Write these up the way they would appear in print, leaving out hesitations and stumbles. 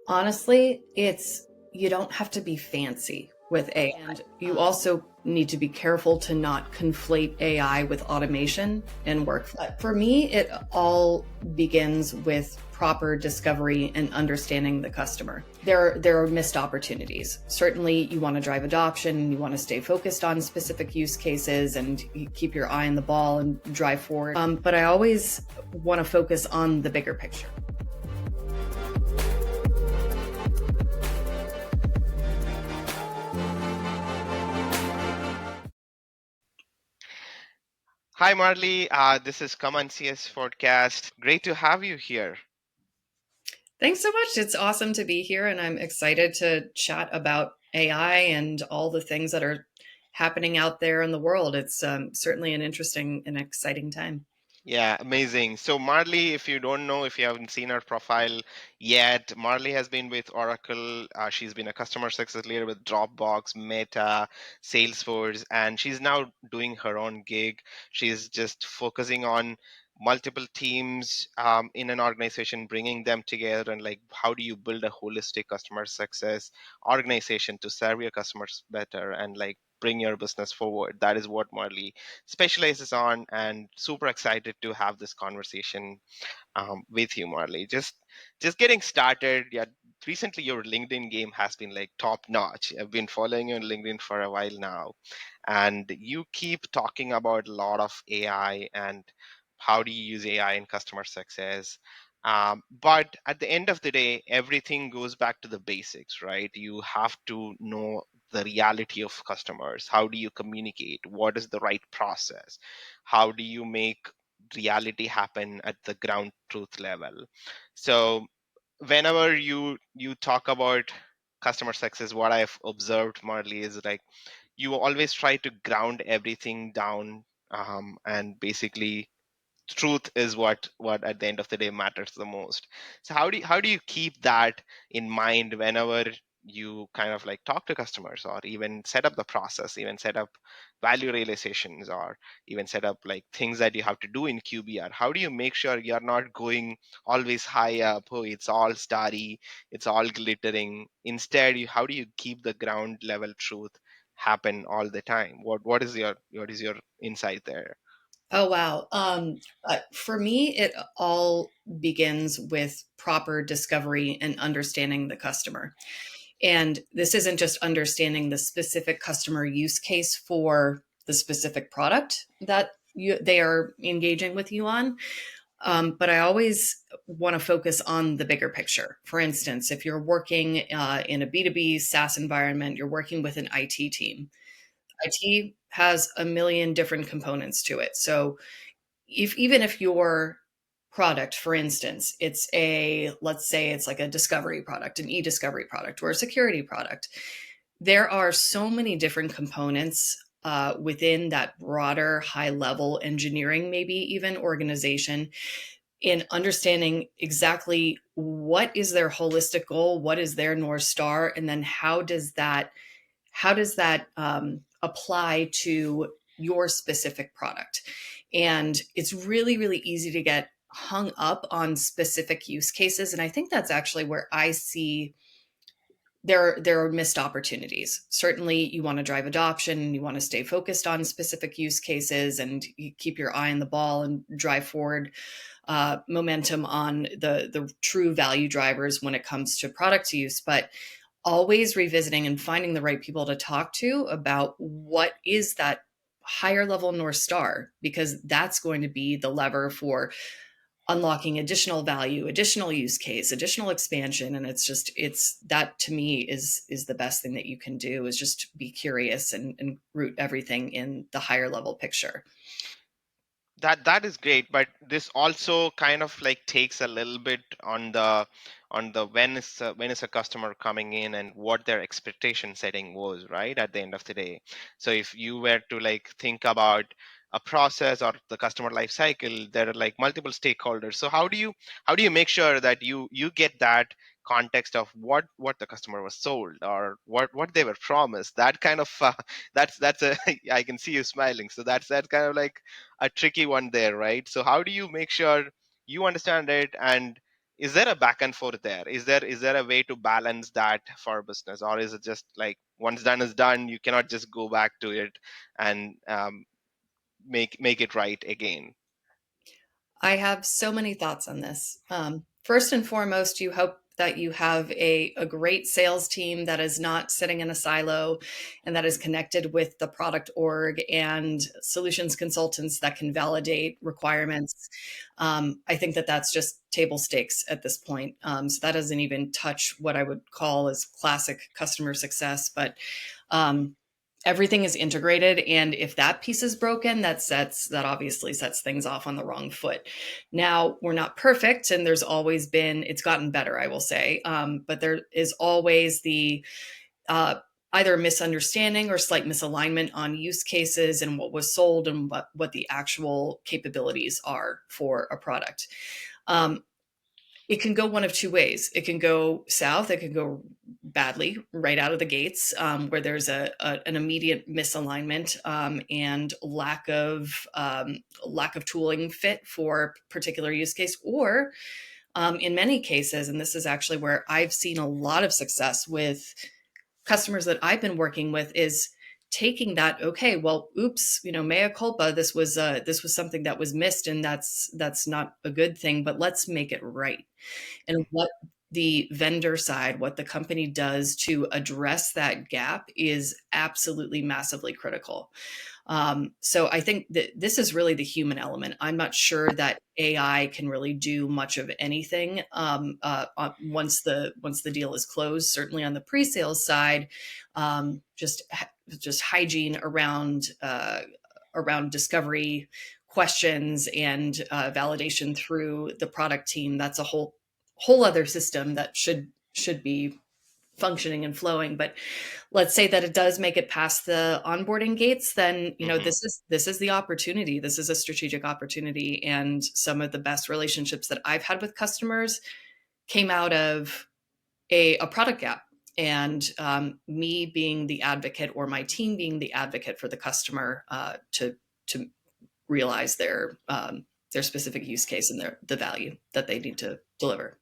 Honestly, you don't have to be fancy with AI. And you also need to be careful to not conflate AI with automation and workflow. For me, it all begins with proper discovery and understanding the customer. There are missed opportunities. Certainly, you want to drive adoption, you want to stay focused on specific use cases and keep your eye on the ball and drive forward. But I always want to focus on the bigger picture. Hi, Marley. This is Cmd CS Podcast. Great to have you here. Thanks so much. It's awesome to be here, and I'm excited to chat about AI and all the things that are happening out there in the world. It's certainly an interesting and exciting time. Yeah, amazing. So, Marley, if you don't know, if you haven't seen her profile yet, Marley has been with Oracle. She's been a customer success leader with Dropbox, Meta, Salesforce, and she's now doing her own gig. She's just focusing on multiple teams in an organization, bringing them together, and like, how do you build a holistic customer success organization to serve your customers better and like bring your business forward? That is what Marley specializes on, and super excited to have this conversation with you, Marley. Just getting started. Yeah, recently your LinkedIn game has been like top notch. I've been following you on LinkedIn for a while now, and you keep talking about a lot of AI and how do you use AI in customer success. But at the end of the day, everything goes back to the basics, right? You have to know the reality of customers. How do you communicate? What is the right process? How do you make reality happen at the ground truth level? So whenever you talk about customer success, what I've observed, Marley, is like you always try to ground everything down, and basically truth is what at the end of the day matters the most. So how do you keep that in mind whenever you kind of like talk to customers, or even set up the process, even set up value realizations, or even set up like things that you have to do in QBR? How do you make sure you're not going always high up, oh, it's all starry, it's all glittering? Instead, how do you keep the ground level truth happen all the time? What is your insight there? Oh, wow. For me, it all begins with proper discovery and understanding the customer. And this isn't just understanding the specific customer use case for the specific product that they are engaging with you on. But I always want to focus on the bigger picture. For instance, if you're working in a B2B SaaS environment, you're working with an IT team. IT has a million different components to it. So even if your product, for instance, let's say it's like a discovery product, an e-discovery product, or a security product, there are so many different components within that broader high level engineering, maybe even organization, in understanding exactly what is their holistic goal, what is their North Star, and then how does that apply to your specific product. And it's really, really easy to get hung up on specific use cases. And I think that's actually where I see there are missed opportunities. Certainly, you want to drive adoption, you want to stay focused on specific use cases, and you keep your eye on the ball and drive forward momentum on the true value drivers when it comes to product use. But always revisiting and finding the right people to talk to about what is that higher level North Star, because that's going to be the lever for unlocking additional value, additional use case, additional expansion. And it's that, to me, is the best thing that you can do, is just be curious and root everything in the higher level picture. That is great, but this also kind of like takes a little bit on the when is a customer coming in and what their expectation setting was, right, at the end of the day. So if you were to like think about a process or the customer life cycle, there are like multiple stakeholders. So how do you make sure that you get that context of what the customer was sold, or what they were promised? That kind of that's a I can see you smiling, so that's kind of like a tricky one there, right? So how do you make sure you understand it, and is there a back and forth there? Is there a way to balance that for business, or is it just like once done is done, you cannot just go back to it and make it right again? I have so many thoughts on this. First and foremost, you hope that you have a great sales team that is not sitting in a silo and that is connected with the product org and solutions consultants that can validate requirements. I think that that's just table stakes at this point. So that doesn't even touch what I would call as classic customer success, but um, everything is integrated, and if that piece is broken, that obviously sets things off on the wrong foot. Now, we're not perfect, and it's gotten better, I will say, but there is always the uh, either misunderstanding or slight misalignment on use cases and what was sold and what the actual capabilities are for a product. um, it can go one of two ways. It can go south. It can go badly right out of the gates, where there's an immediate misalignment, and lack of tooling fit for particular use case. Or in many cases, and this is actually where I've seen a lot of success with customers that I've been working with, is taking that, okay, well, oops, mea culpa, this was something that was missed, and that's not a good thing, but let's make it right. And what the vendor side, what the company does to address that gap is absolutely massively critical. So I think that this is really the human element. I'm not sure that AI can really do much of anything once the deal is closed. Certainly on the pre-sales side, just hygiene around discovery questions and validation through the product team. That's a whole other system that should be functioning and flowing. But let's say that it does make it past the onboarding gates, then Hmm. this is the opportunity. This is a strategic opportunity, and some of the best relationships that I've had with customers came out of a product gap, and me being the advocate, or my team being the advocate for the customer, to realize their specific use case and the value that they need to deliver.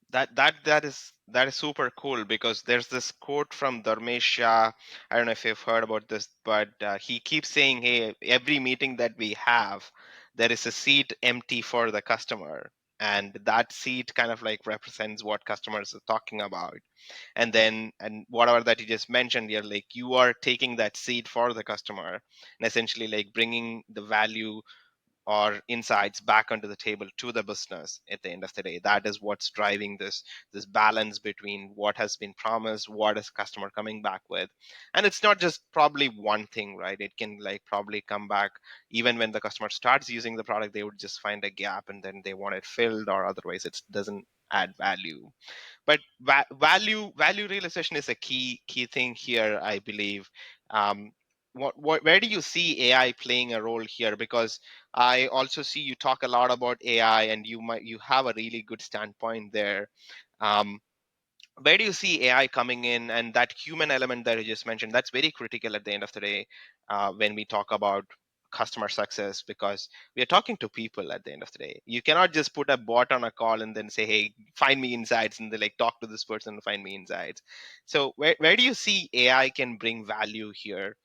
That is super cool, because there's this quote from Dharmesh Shah. I don't know if you've heard about this, but he keeps saying, "Hey, every meeting that we have, there is a seat empty for the customer, and that seat kind of like represents what customers are talking about." And whatever that you just mentioned, you're like you are taking that seat for the customer, and essentially like bringing the value or insights back onto the table to the business. At the end of the day, that is what's driving this balance between what has been promised, what is customer coming back with. And it's not just probably one thing, right? It can like probably come back. Even when the customer starts using the product, they would just find a gap and then they want it filled, or otherwise it doesn't add value. But value realization is a key thing here, I believe. um, where do you see AI playing a role here? Because I also see you talk a lot about AI, and you have a really good standpoint there. um, where do you see AI coming in, and that human element that you just mentioned? That's very critical at the end of the day, when we talk about customer success, because we are talking to people at the end of the day. You cannot just put a bot on a call and then say, "Hey, find me insights," and they like talk to this person and find me insights. So where do you see AI can bring value here?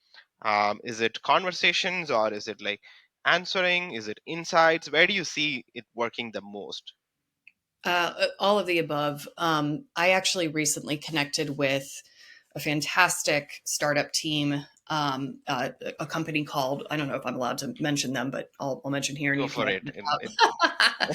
Is it conversations, or is it like answering? Is it insights? Where do you see it working the most? All of the above. I actually recently connected with a fantastic startup team, a company called, I don't know if I'm allowed to mention them, but I'll mention here and Go you can for edit it. it And out.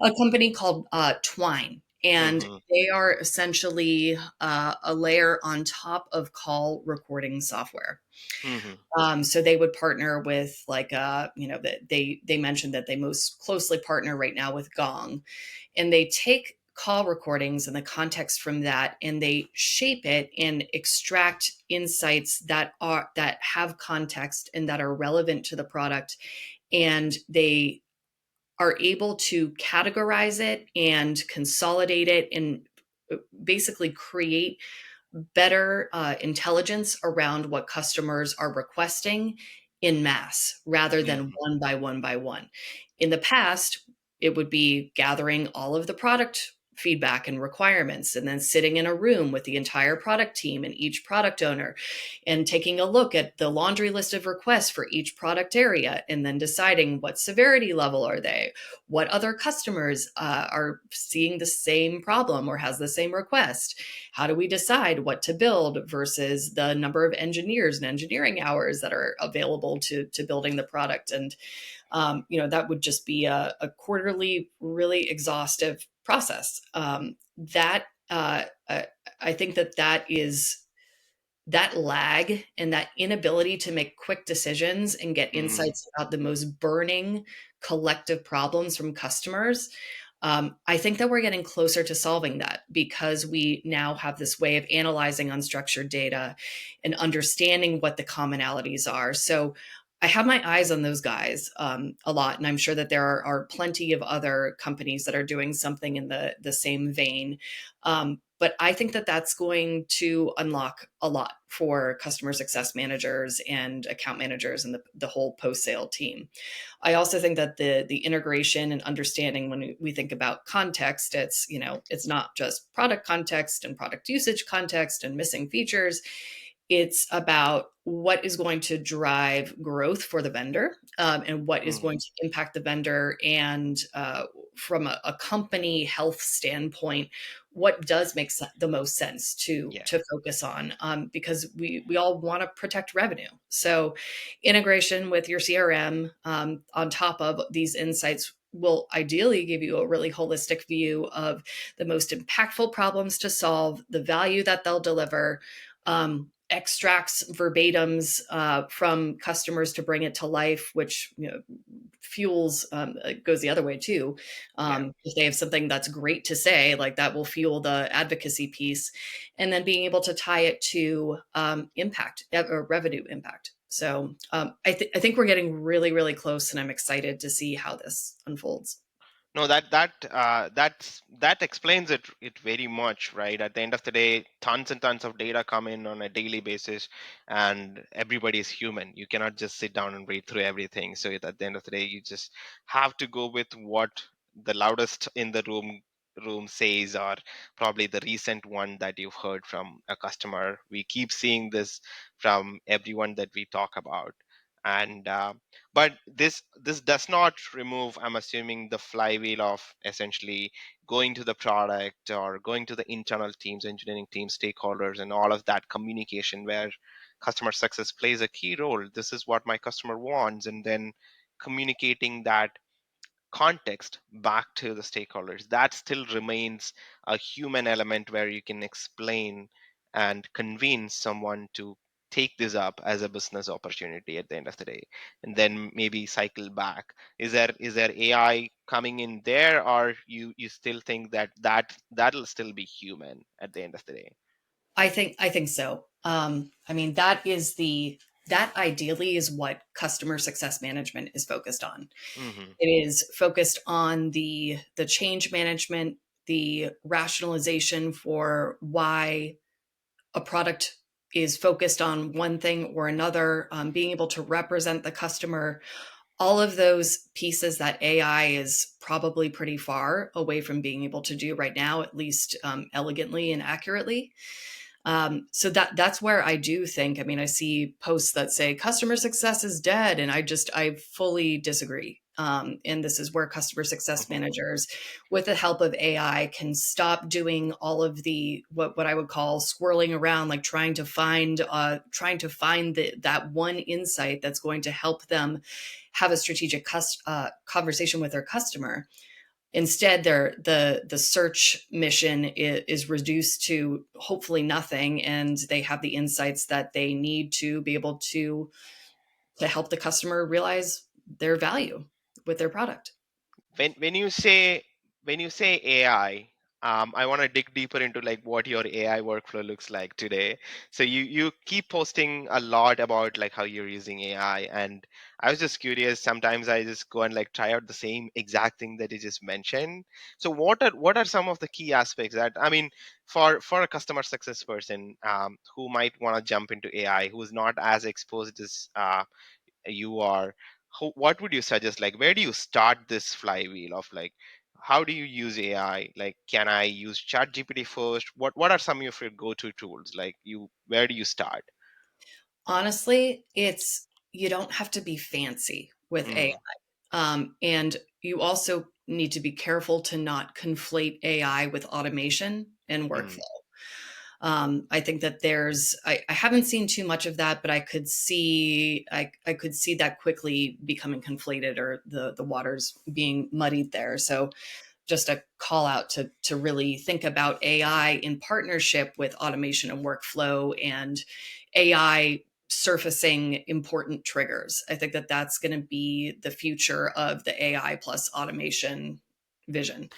A company called Twine. And Mhm, they are essentially a layer on top of call recording software. mhm, So they would partner with like that they mentioned that they most closely partner right now with Gong, and they take call recordings and the context from that, and they shape it and extract insights that have context and that are relevant to the product, and they are able to categorize it and consolidate it and basically create better intelligence around what customers are requesting in mass rather than mhm, one by one by one. In the past, It would be gathering all of the product feedback and requirements and then sitting in a room with the entire product team and each product owner and taking a look at the laundry list of requests for each product area and then deciding what severity level are they, what other customers are seeing the same problem or has the same request, how do we decide what to build versus the number of engineers and engineering hours that are available to building the product. And that would just be a quarterly, really exhaustive process. I think that is that lag and that inability to make quick decisions and get Mm, insights about the most burning collective problems from customers. I think that we're getting closer to solving that because we now have this way of analyzing unstructured data and understanding what the commonalities are. So I have my eyes on those guys a lot, and I'm sure that there are plenty of other companies that are doing something in the same vein. But I think that that's going to unlock a lot for customer success managers and account managers and the whole post sale team. I also think that the integration and understanding when we think about context, it's not just product context and product usage context and missing features. It's about what is going to drive growth for the vendor, and what is mm, going to impact the vendor. And from a company health standpoint, what does make the most sense to yeah. focus on, because we all want to protect revenue. So integration with your CRM, on top of these insights, will ideally give you a really holistic view of the most impactful problems to solve, the value that they'll deliver, extracts verbatims from customers to bring it to life, which fuels, it goes the other way too. Yeah. If they have something that's great to say, like that will fuel the advocacy piece, and then being able to tie it to impact or revenue impact. So I think we're getting really, really close, and I'm excited to see how this unfolds. No, that explains it very much, right? At the end of the day, tons and tons of data come in on a daily basis, and everybody is human. You cannot just sit down and read through everything. So at the end of the day, you just have to go with what the loudest in the room says, or probably the recent one that you've heard from a customer. We keep seeing this from everyone that we talk about, and but this does not remove, I'm assuming, the flywheel of essentially going to the product or going to the internal teams, engineering teams, stakeholders, and all of that communication where customer success plays a key role. This is what my customer wants, and then communicating that context back to the stakeholders. That still remains a human element where you can explain and convince someone to take this up as a business opportunity at the end of the day, and then maybe cycle back. Is there AI coming in there, or you still think that'll still be human at the end of the day? I think so. I mean, that ideally is what customer success management is focused on. Hmm. It is focused on the change management, the rationalization for why a product is focused on one thing or another, being able to represent the customer, all of those pieces that AI is probably pretty far away from being able to do right now, at least elegantly and accurately. So that's where I do think. I mean, I see posts that say customer success is dead, and I fully disagree. And this is where customer success Hmm. managers, with the help of AI, can stop doing all of the what I would call swirling around, like trying to find that one insight that's going to help them have a strategic conversation with their customer. Instead, the search mission is reduced to hopefully nothing, and they have the insights that they need to be able to help the customer realize their value with their product. When you say AI, I want to dig deeper into like what your AI workflow looks like today. So you keep posting a lot about like how you're using AI, and I was just curious. Sometimes I just go and like try out the same exact thing that you just mentioned. So what are some of the key aspects that, I mean, for a customer success person who might want to jump into AI, who is not as exposed as you are, what would you suggest? Like, where do you start this flywheel of like, how do you use AI? Like, can I use ChatGPT first? What are some of your go-to tools? Like, where do you start? Honestly, it's you don't have to be fancy with Mm, AI. And you also need to be careful to not conflate AI with automation and workflow. mm, I think that I haven't seen too much of that, but I could see that quickly becoming conflated or the waters being muddied there. So just a call out to really think about AI in partnership with automation and workflow and AI surfacing important triggers. I think that that's going to be the future of the AI plus automation vision.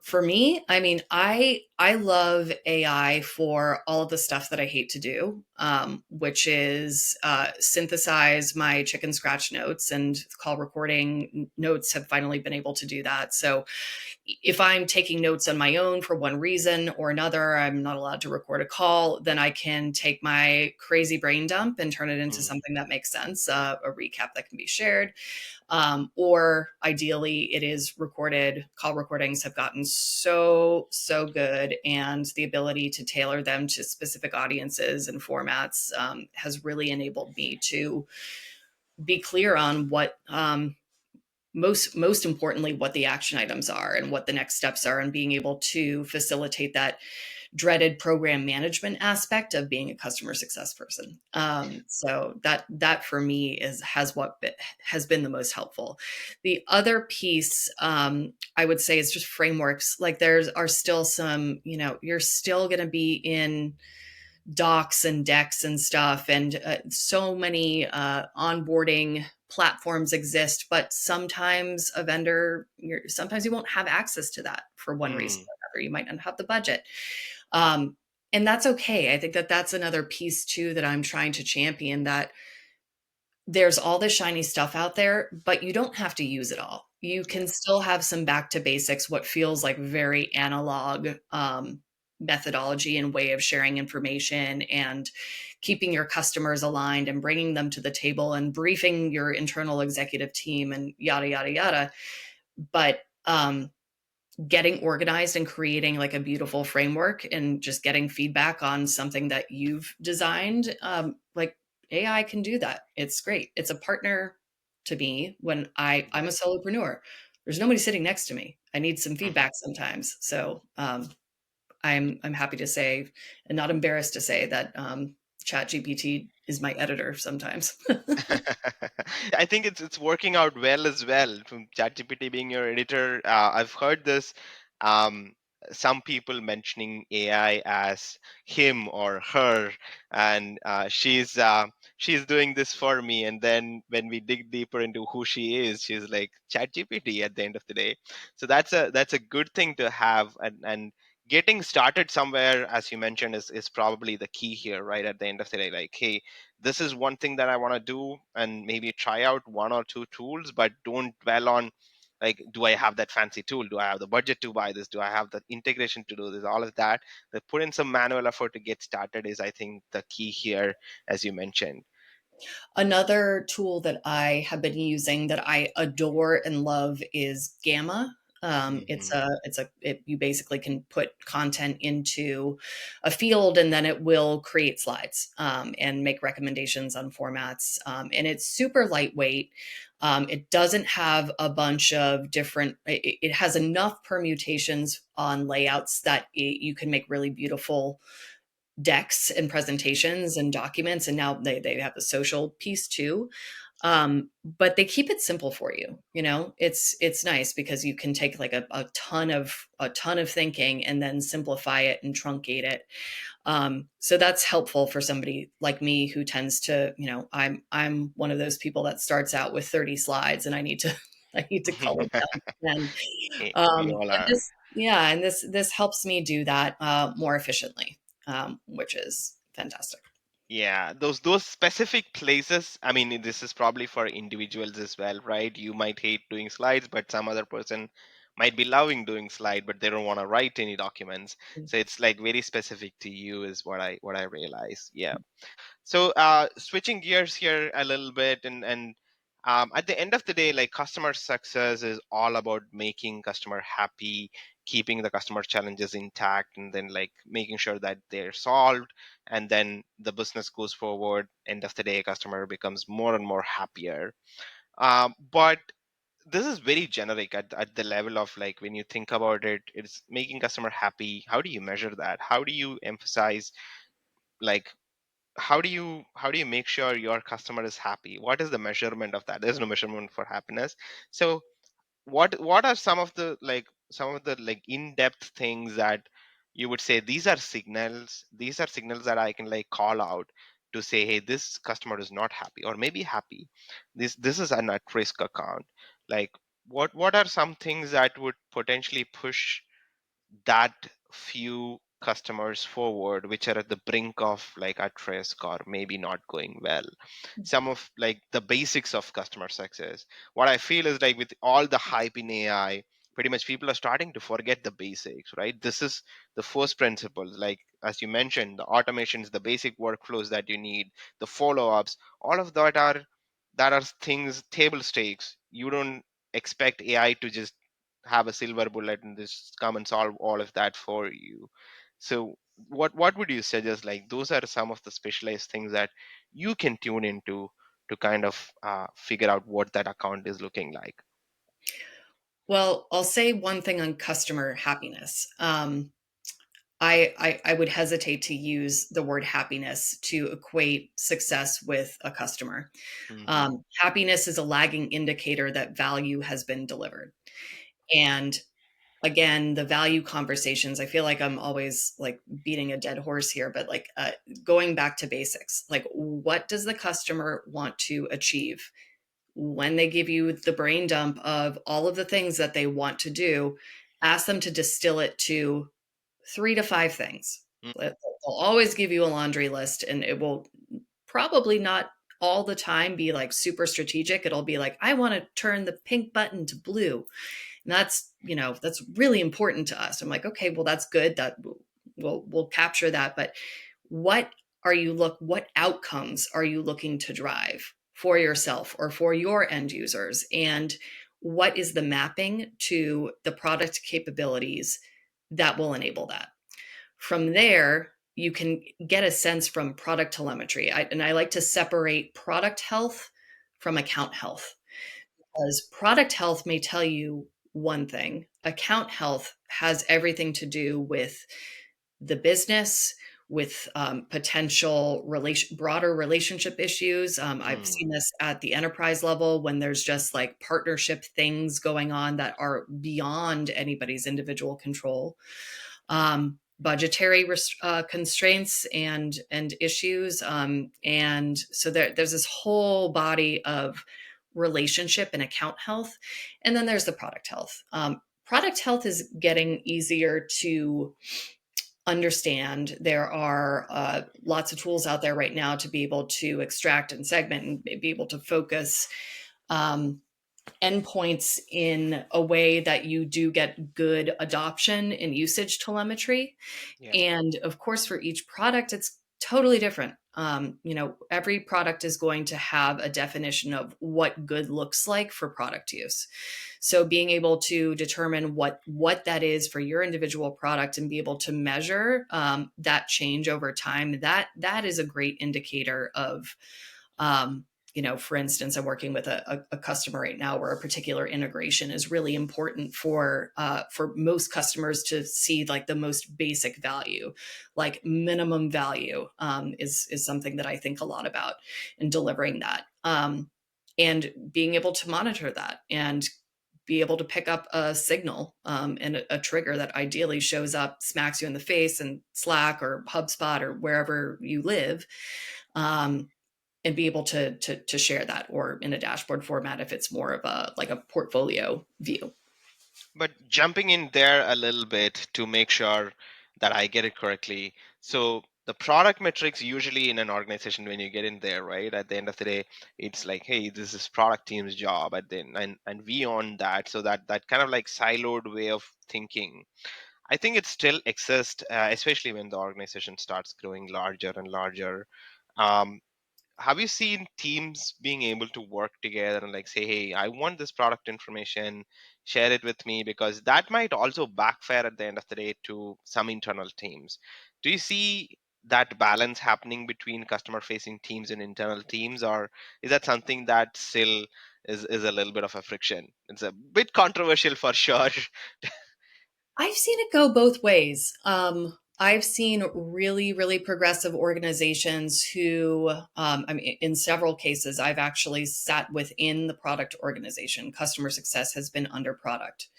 For me, I mean, I love AI for all of the stuff that I hate to do, which is synthesize my chicken scratch notes, and call recording notes have finally been able to do that. So if I'm taking notes on my own for one reason or another, I'm not allowed to record a call, then I can take my crazy brain dump and turn it into mm. something that makes sense, a recap that can be shared. Or ideally, it is recorded. Call recordings have gotten so good, and the ability to tailor them to specific audiences and formats has really enabled me to be clear on what most importantly what the action items are and what the next steps are, and being able to facilitate that dreaded program management aspect of being a customer success person. So that for me has been the most helpful. The other piece, I would say, is just frameworks. Like there are still some, you're still going to be in docs and decks and stuff, and so many onboarding platforms exist, but sometimes sometimes you won't have access to that for one reason Mm. or another. You might not have the budget, um, and that's okay. I think that that's another piece too that I'm trying to champion, that there's all this shiny stuff out there, but you don't have to use it all. You Yeah. can still have some back to basics, what feels like very analog methodology and way of sharing information, and keeping your customers aligned and bringing them to the table and briefing your internal executive team and yada, yada, yada. But getting organized and creating like a beautiful framework and just getting feedback on something that you've designed, like AI can do that. It's great. It's a partner to me when I'm a Right. solopreneur. There's nobody sitting next to me. I need some Mhm. feedback sometimes. So I'm happy to say, and not embarrassed to say, that Chat GPT is my editor sometimes. I think it's working out well as well. From ChatGPT being your editor, I've heard this. Um, some people mentioning AI as him or her, and she's doing this for me. And then when we dig deeper into who she is, she's like ChatGPT at the end of the day. So that's a good thing to have, and getting started somewhere, as you mentioned, is probably the key here, right? At the end of the day, like, hey, this is one thing that I want to do, and maybe try out one or two tools, but don't dwell on like, do I have that fancy tool? Do I have the budget to buy this? Do I have the integration to do this? All of that. The put in some manual effort to get started is, I think, the key here, as you mentioned. Another tool that I have been using that I adore and love is Gamma. Hmm. You basically can put content into a field, and then it will create slides and make recommendations on formats. And it's super lightweight. It doesn't have a bunch of it has enough permutations on layouts that you can make really beautiful decks and presentations and documents, and now they have the social piece too. But they keep it simple for you. It's nice because you can take like a ton of thinking and then simplify it and truncate it. So that's helpful for somebody like me who tends to, I'm one of those people that starts out with 30 slides, and I need to I need to cull it down to 10. We all But are. this helps me do that more efficiently, which is fantastic. Yeah, those specific places. I mean, this is probably for individuals as well, right? You might hate doing slides, but some other person might be loving doing slide, but they don't want to write any documents. So it's like very specific to you, is what I realize. Yeah. So switching gears here a little bit, and At the end of the day, like, customer success is all about making customer happy, keeping the customer challenges intact, and then like making sure that they're solved, and then the business goes forward. End of the day, customer becomes more and more happier. But this is very generic at the level of, like, when you think about it, it's making customer happy. How do you measure that? How do you emphasize, like, how do you make sure your customer is happy? What is the measurement of that? There's no measurement for happiness. So what are some of the in-depth things that you would say, these are signals that I can like call out to say, hey, this customer is not happy or maybe happy, this is an at risk account. Like, what are some things that would potentially push that few customers forward which are at the brink of like at risk or maybe not going well? Some of like the basics of customer success, what I feel is, like, with all the hype in AI, pretty much people are starting to forget the basics, right? This is the first principles, like as you mentioned, the automations, the basic workflows that you need, the follow-ups, all of that are things, table stakes. You don't expect AI to just have a silver bullet and just come and solve all of that for you. So what would you suggest, like, those are some of the specialized things that you can tune into to kind of figure out what that account is looking like? Well, I'll say one thing on customer happiness. I would hesitate to use the word happiness to equate success with a customer. Hmm. Happiness is a lagging indicator that value has been delivered. And again, the value conversations, I feel like I'm always like beating a dead horse here, but like going back to basics, like what does the customer want to achieve? When they give you the brain dump of all of the things that they want to do, ask them to distill it to 3 to 5 things. They'll always give you a laundry list, and it will probably not all the time be like super strategic. It'll be like, I want to turn the pink button to blue. And that's really important to us. I'm like, okay, well, that's good. That we'll capture that. But what what outcomes are you looking to drive for yourself or for your end users? And what is the mapping to the product capabilities that will enable that? From there, you can get a sense from product telemetry. And I like to separate product health from account health, because product health may tell you one thing, account health has everything to do with the business, with potential broader relationship issues. I've Mm. seen this at the enterprise level when there's just like partnership things going on that are beyond anybody's individual control. Budgetary constraints and issues, and so there's this whole body of relationship and account health, and then there's the product health. Product health is getting easier to understand. There are lots of tools out there right now to be able to extract and segment and be able to focus um, endpoints in a way that you do get good adoption and usage telemetry. Yeah. And of course, for each product, it's totally different. Every product is going to have a definition of what good looks like for product use. So being able to determine what that is for your individual product and be able to measure that change over time, that is a great indicator of for instance, I'm working with a customer right now where a particular integration is really important for most customers to see like the most basic value, like minimum value is something that I think a lot about in delivering that, and being able to monitor that and be able to pick up a signal and a trigger that ideally shows up, smacks you in the face in Slack or HubSpot or wherever you live. Um, and be able to share that, or in a dashboard format if it's more of a like a portfolio view. But jumping in there a little bit to make sure that I get it correctly. So the product metrics usually in an organization, when you get in there, right? At the end of the day, it's like, hey, this is product team's job, and we own that. So that kind of like siloed way of thinking, I think it still exists, especially when the organization starts growing larger and larger. Um, have you seen teams being able to work together and like say, hey, I want this product information, share it with me, because that might also backfire at the end of the day to some internal teams. Do you see that balance happening between customer facing teams and internal teams, or is that something that still is a little bit of a friction? It's a bit controversial for sure. I've seen it go both ways. I've seen really, really progressive organizations who, I mean, in several cases, I've actually sat within the product organization. Customer success has been under product,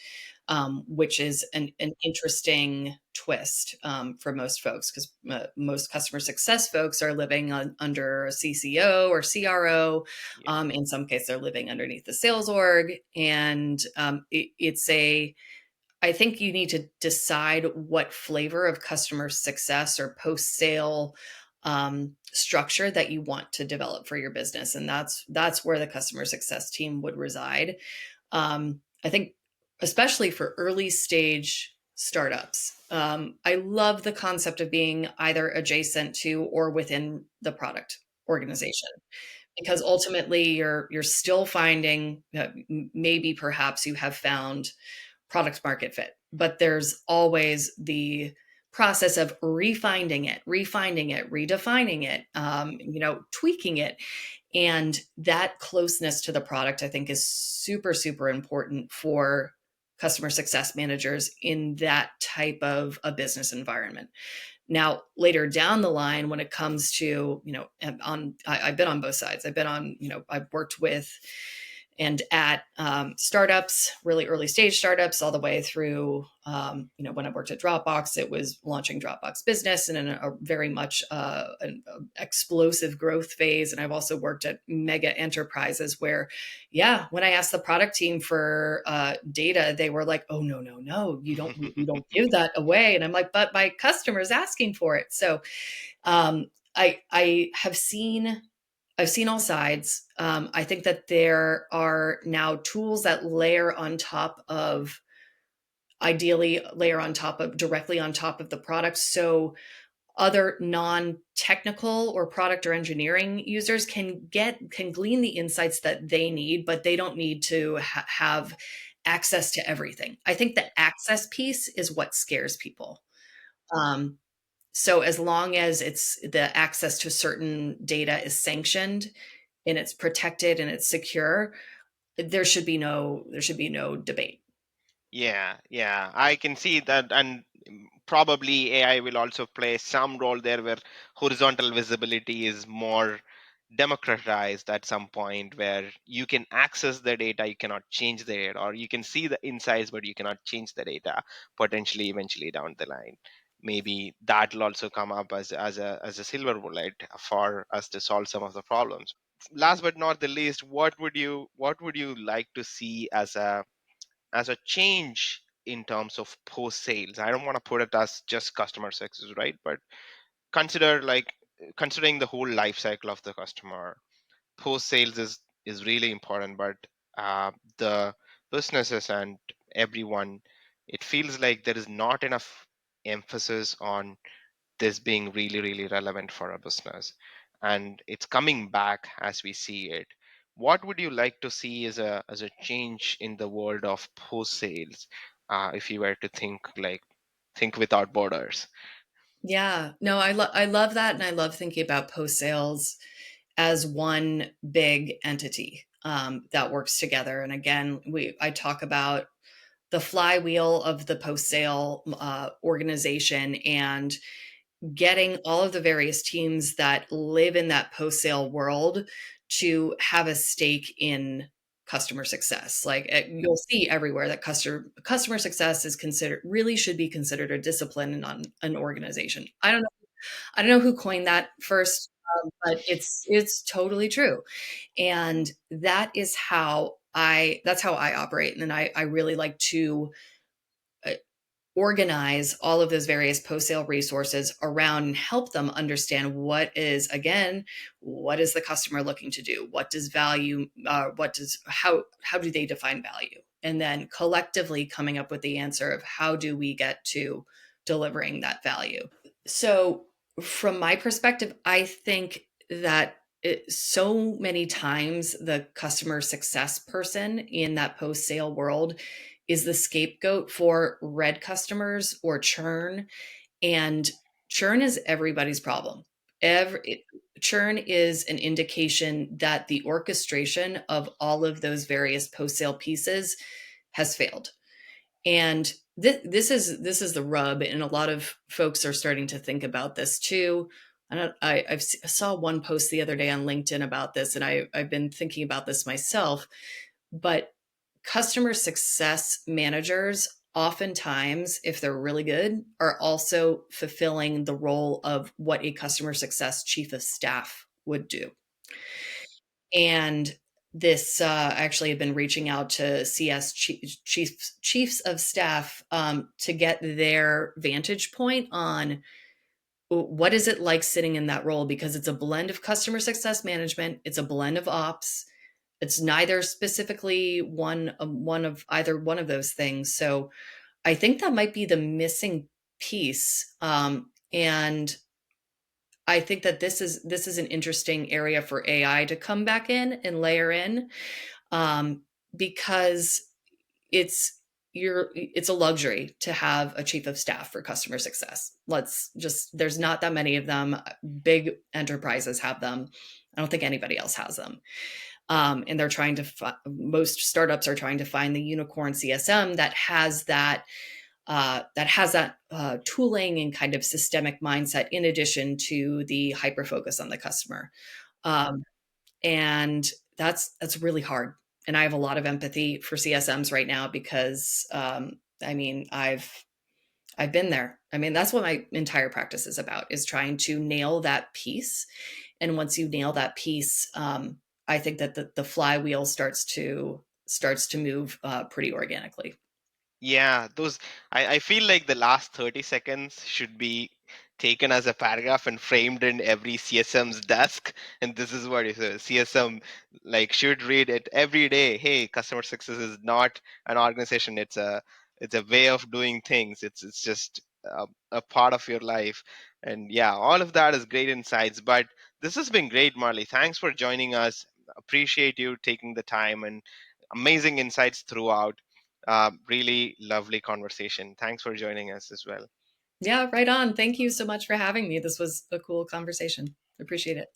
which is an interesting twist for most folks because most customer success folks are living under a CCO or CRO. Yeah. In some cases, they're living underneath the sales org. And it's a I think you need to decide what flavor of customer success or post sale structure that you want to develop for your business, and that's where the customer success team would reside. I think, especially for early stage startups, I love the concept of being either adjacent to or within the product organization because ultimately you're still finding maybe perhaps you have found product market fit. But there's always the process of refining it, redefining it, tweaking it. And that closeness to the product, I think, is super, super important for customer success managers in that type of a business environment. Now, later down the line, when it comes to, I've been on both sides. I've been on, I've worked with and at startups, really early stage startups, all the way through, when I worked at Dropbox, it was launching Dropbox Business and in a very much an explosive growth phase. And I've also worked at mega enterprises where, yeah, when I asked the product team for data, they were like, "Oh no, you don't give that away." And I'm like, "But my customer's asking for it." So I have seen I've seen all sides. I think that there are now tools that ideally layer on top of directly on top of the product. So other non-technical or product or engineering users can glean the insights that they need, but they don't need to have access to everything. I think the access piece is what scares people. Um, so as long as it's the access to certain data is sanctioned and it's protected and it's secure, there should be no debate. Yeah, yeah, I can see that, and probably AI will also play some role there where horizontal visibility is more democratized at some point, where you can access the data, you cannot change the data, or you can see the insights, but you cannot change the data potentially eventually down the line. Maybe that will also come up as a silver bullet for us to solve some of the problems. Last but not the least, what would you like to see as a change in terms of post sales? I don't want to put it as just customer success, right? But considering the whole life cycle of the customer, post sales is really important. But the businesses and everyone, it feels like there is not enough emphasis on this being really, really relevant for a business. And it's coming back as we see it. What would you like to see as a change in the world of post sales, if you were to think without borders? Yeah, no, I love that, and I love thinking about post sales as one big entity that works together. And again, I talk about the flywheel of the post sale organization and getting all of the various teams that live in that post sale world to have a stake in customer success. Like you'll see everywhere that customer success is considered really should be considered a discipline in an organization. I don't know who coined that first, but it's totally true. And that's how I operate. And then I really like to uh, organize all of those various post-sale resources around and help them understand what is the customer looking to do? What does value, how do they define value? And then collectively coming up with the answer of how do we get to delivering that value. So from my perspective, I think that so many times the customer success person in that post sale world is the scapegoat for red customers or churn. And churn is everybody's problem. Churn is an indication that the orchestration of all of those various post sale pieces has failed. And this is the rub, and a lot of folks are starting to think about this too. I saw one post the other day on LinkedIn about this, and I've been thinking about this myself. But customer success managers, oftentimes, if they're really good, are also fulfilling the role of what a customer success chief of staff would do. And this actually have been reaching out to chiefs of staff to get their vantage point on what is it like sitting in that role, because it's a blend of customer success management, it's a blend of ops, it's neither specifically one of either one of those things. So I think that might be the missing piece, and I think that this is an interesting area for AI to come back in and layer in, um, because it's it's a luxury to have a chief of staff for customer success. Let's just There's not that many of them. Big enterprises have them. I don't think anybody else has them. And they're trying to most startups are trying to find the unicorn CSM that has that tooling and kind of systemic mindset, in addition to the hyper focus on the customer. Um, and that's really hard. And I have a lot of empathy for CSMs right now, because I mean, I've been there. I mean, that's what my entire practice is about, is trying to nail that piece. And once you nail that piece, I think that the flywheel starts to move pretty organically. Yeah, I feel like the last 30 seconds should be taken as a paragraph and framed in every CSM's desk. And this is what it is. CSM like should read it every day. Hey, customer success is not an organization. It's a way of doing things. It's just a part of your life. And yeah, all of that is great insights. But this has been great, Marley. Thanks for joining us. Appreciate you taking the time and amazing insights throughout. Really lovely conversation. Thanks for joining us as well. Yeah, right on. Thank you so much for having me. This was a cool conversation. Appreciate it.